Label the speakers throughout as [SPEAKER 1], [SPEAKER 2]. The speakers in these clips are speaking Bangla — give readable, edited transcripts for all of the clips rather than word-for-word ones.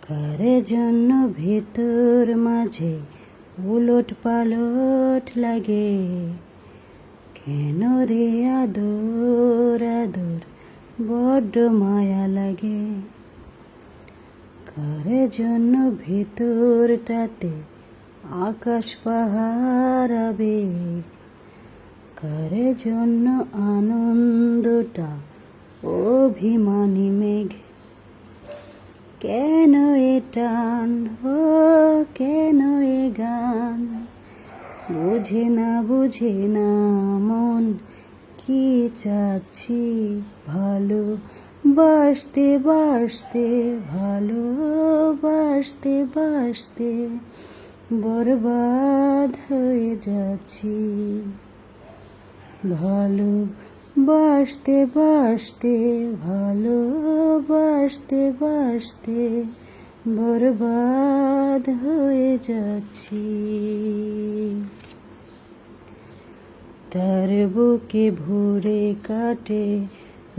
[SPEAKER 1] কার জন্য ভেতর মাঝে উলট পালট লাগে, কেন রে আদর আদর বড্ড মায়া লাগে। কার জন্য ভেতরটাতে আকাশ পাহাড় আবেগ, কার জন্য আনন্দটা অভিমানী মেঘ। কেন এ টান, ও কেন এ গান, বুঝে না মন কি চাচ্ছি। ভালো বাসতে বাসতে, ভালো বাসতে বাসতে বরবাদ হয়ে যাচ্ছি। ভালো বাসতে বাসতে, ভালো বাসতে বাসতে বরবাদ হয়ে যাচ্ছি। তার বুকে ভরে কাটে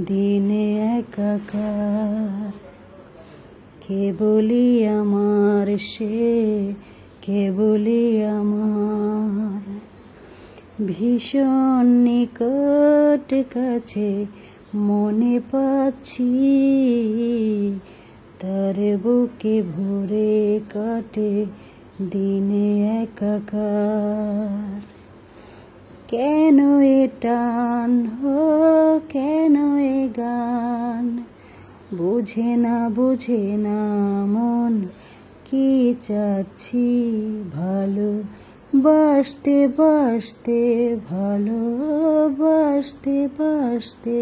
[SPEAKER 1] দিনে একাকার, কে বলি আমার সে, কে বলি আমার। ভীষণ নিকট কাছে মনে পাচ্ছি, তার বুকে ভরে কাটে দিনে একাকার। কেন এ টান, ও কেন এ গান, বুঝে না মন কি চাচ্ছি। ভালো বাসতে বাসতে, ভালো বাসতে বাসতে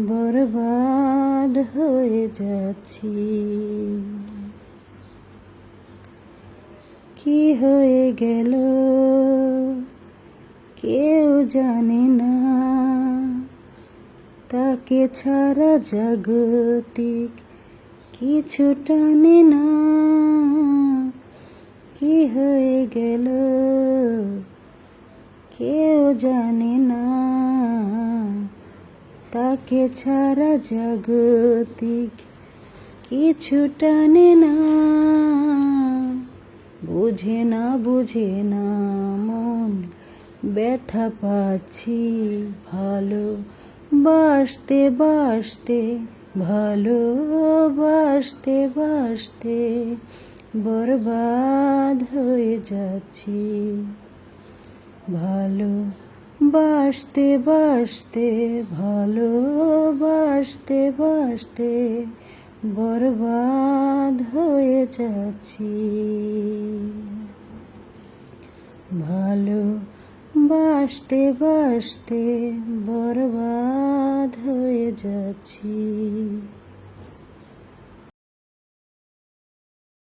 [SPEAKER 1] বরবাদ হয়ে যাচ্ছি। কি হয়ে গেল কেউ জানে না, তাকে ছাড়া জাগতিক কিছু টানে না। কি হয়ে গেল কেউ জানে না, তাকে ছাড়া জাগতিক কিছু টানে না। বুঝে না মন ব্যথা পাচ্ছি। ভালো বাসতে বাসতে, ভালো বাসতে বাসতে বরবাদ হয়ে যাচ্ছি। ভালো বাসতে বাসতে, ভালো বাসতে বাসতে বরবাদ হয়ে যাচ্ছি। ভালো বাসতে বাসতে বরবাদ হয়ে যাচ্ছি।